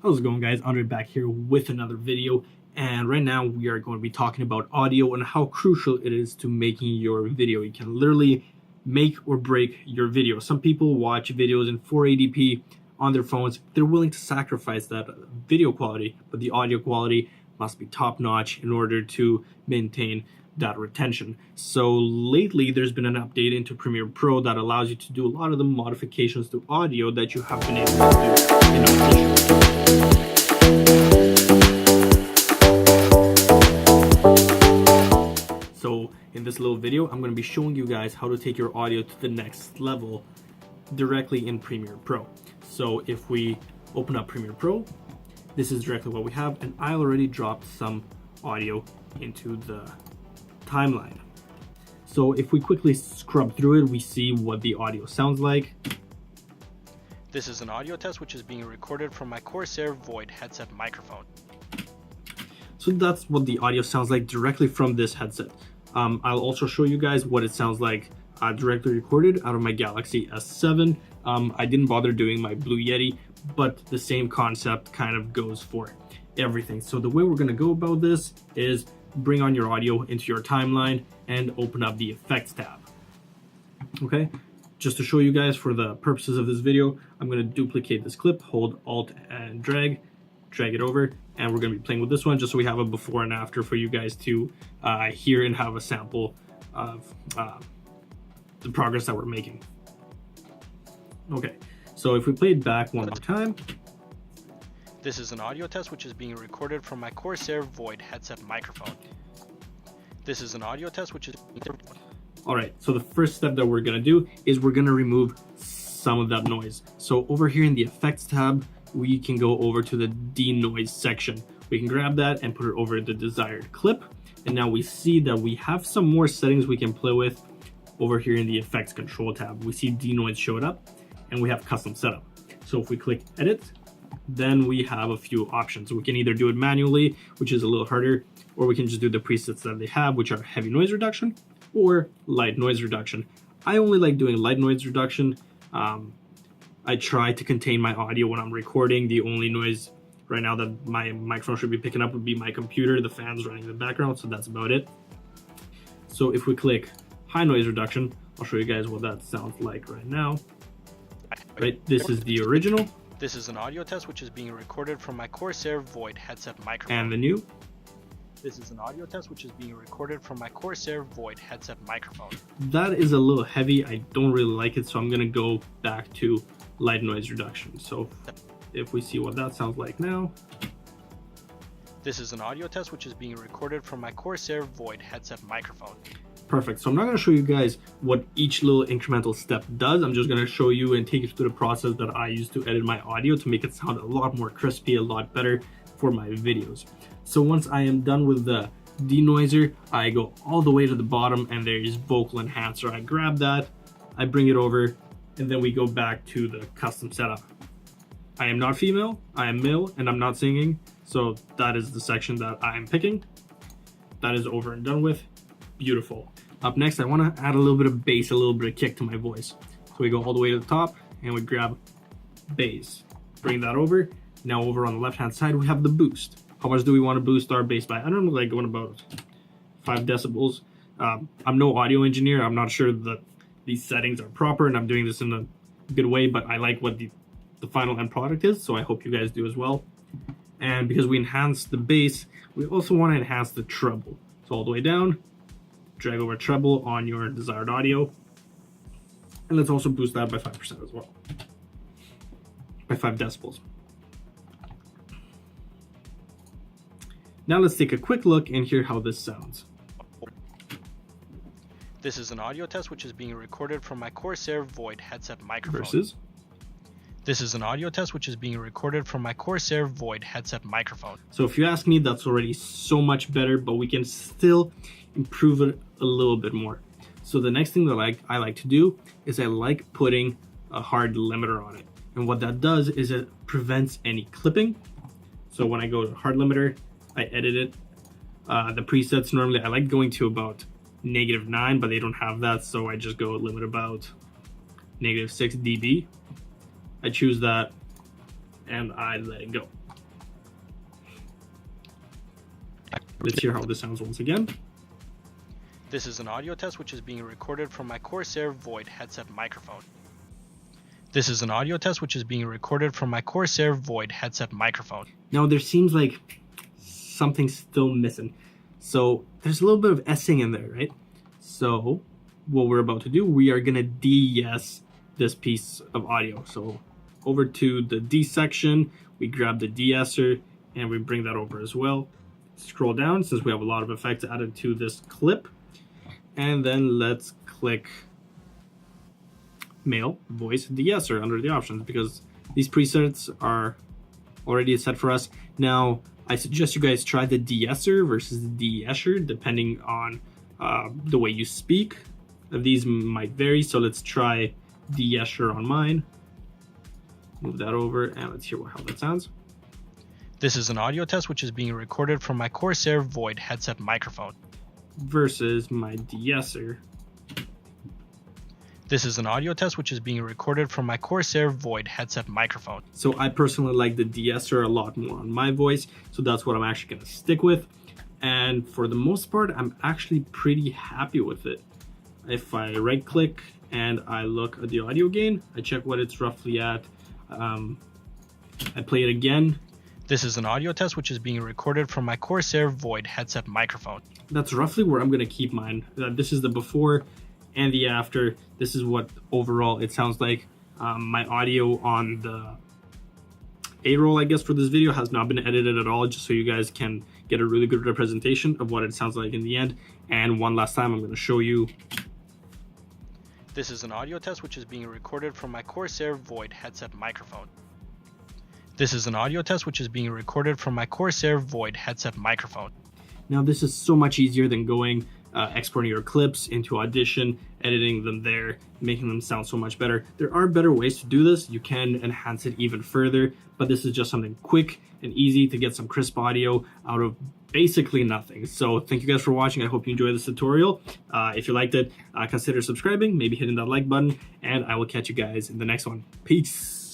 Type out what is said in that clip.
How's it going, guys? Andrei back here with another video, and right now we are going to be talking about audio and how crucial it is to making your video. You can literally make or break your video. Some people watch videos in 480p on their phones. They're willing to sacrifice that video quality, but the audio quality must be top-notch in order to maintain that retention. So lately there's been an update into Premiere Pro that allows you to do a lot of the modifications to audio that you have been able to do in Audition. So in this little video, I'm going to be showing you guys how to take your audio to the next level directly in Premiere Pro. So if we open up Premiere Pro, this is directly what we have, and I already dropped some audio into the timeline. So if we quickly scrub through it, we see what the audio sounds like. This is an audio test which is being recorded from my Corsair Void headset microphone. So that's what the audio sounds like directly from this headset. I'll also show you guys what it sounds like directly recorded out of my Galaxy S7. I didn't bother doing my Blue Yeti, but the same concept kind of goes for everything. So the way we're going to go about this is bring on your audio into your timeline and open up the effects tab. Okay, just to show you guys for the purposes of this video, I'm going to duplicate this clip, hold Alt and drag it over, and we're going to be playing with this one just so we have a before and after for you guys to hear and have a sample of the progress that we're making. Okay, so if we play it back one more time. This is an audio test which is being recorded from my Corsair Void headset microphone. This is an audio test which is... Alright, so the first step that we're going to do is we're going to remove some of that noise. So over here in the effects tab, we can go over to the denoise section. We can grab that and put it over the desired clip. And now we see that we have some more settings we can play with over here in the effects control tab. We see denoise showed up and we have custom setup. So if we click edit, then we have a few options. We can either do it manually, which is a little harder, or we can just do the presets that they have, which are heavy noise reduction or light noise reduction. I only like doing light noise reduction. I try to contain my audio when I'm recording. The only noise right now that my microphone should be picking up would be my computer, the fans running in the background, so that's about it. So if we click high noise reduction, I'll show you guys what that sounds like right now. Right, this is the original. This is an audio test which is being recorded from my Corsair Void headset microphone. And the new. This is an audio test which is being recorded from my Corsair Void headset microphone. That is a little heavy. I don't really like it, so I'm going to go back to light noise reduction. So if we see what that sounds like now. This is an audio test which is being recorded from my Corsair Void headset microphone. Perfect. So I'm not going to show you guys what each little incremental step does. I'm just going to show you and take you through the process that I use to edit my audio to make it sound a lot more crispy, a lot better for my videos. So once I am done with the denoiser, I go all the way to the bottom and there is vocal enhancer. I grab that, I bring it over, and then we go back to the custom setup. I am not female, I am male, and I'm not singing. So that is the section that I'm picking. That is over and done with. Beautiful. Up next, I want to add a little bit of bass, a little bit of kick to my voice. So we go all the way to the top and we grab bass. Bring that over. Now over on the left-hand side, we have the boost. How much do we want to boost our bass by? I don't know, like going about 5 decibels. I'm no audio engineer. I'm not sure that these settings are proper, and I'm doing this in a good way, but I like what the final end product is, so I hope you guys do as well. And because we enhanced the bass, we also want to enhance the treble. So all the way down, drag over treble on your desired audio, and let's also boost that by 5% as well, by 5 decibels. Now let's take a quick look and hear how this sounds. This is an audio test which is being recorded from my Corsair Void headset microphone. Versus. This is an audio test which is being recorded from my Corsair Void headset microphone. So if you ask me, that's already so much better, but we can still improve it a little bit more. So the next thing that I like to do is I like putting a hard limiter on it. And what that does is it prevents any clipping. So when I go to hard limiter, I edit it. The presets, normally I like going to about -9, but they don't have that, so I just go limit about -6 dB. I choose that and I let it go. Let's hear how this sounds once again. This is an audio test which is being recorded from my Corsair Void headset microphone. This is an audio test which is being recorded from my Corsair Void headset microphone. Now there seems like something's still missing. So there's a little bit of S-ing in there, right? So what we're about to do, we are gonna de-yes this piece of audio. So over to the D section, we grab the de-esser and we bring that over as well. Scroll down since we have a lot of effects added to this clip. And then let's click male voice de-esser under the options because these presets are already set for us. Now, I suggest you guys try the de-esser versus the de-esser depending on the way you speak. These might vary, so let's try de-esser on mine. Move that over and let's hear how that sounds. This is an audio test which is being recorded from my Corsair Void headset microphone. Versus my de-esser. This is an audio test which is being recorded from my Corsair Void headset microphone. So I personally like the de-esser a lot more on my voice, so that's what I'm actually going to stick with. And for the most part, I'm actually pretty happy with it. If I right click and I look at the audio gain, I check what it's roughly at. I play it again. This is an audio test which is being recorded from my Corsair Void headset microphone. That's roughly where I'm going to keep mine. This is the before and the after. This is what overall it sounds like. My audio on the A-roll, I guess, for this video has not been edited at all, just so you guys can get a really good representation of what it sounds like in the end. And one last time, I'm going to show you. This is an audio test which is being recorded from my Corsair Void headset microphone. This is an audio test which is being recorded from my Corsair Void headset microphone. Now this is so much easier than going exporting your clips into Audition, editing them there, making them sound so much better. There are better ways to do this. You can enhance it even further, but this is just something quick and easy to get some crisp audio out of basically nothing. So thank you guys for watching. I hope you enjoyed this tutorial. If you liked it, consider subscribing, maybe hitting that like button, and I will catch you guys in the next one. Peace.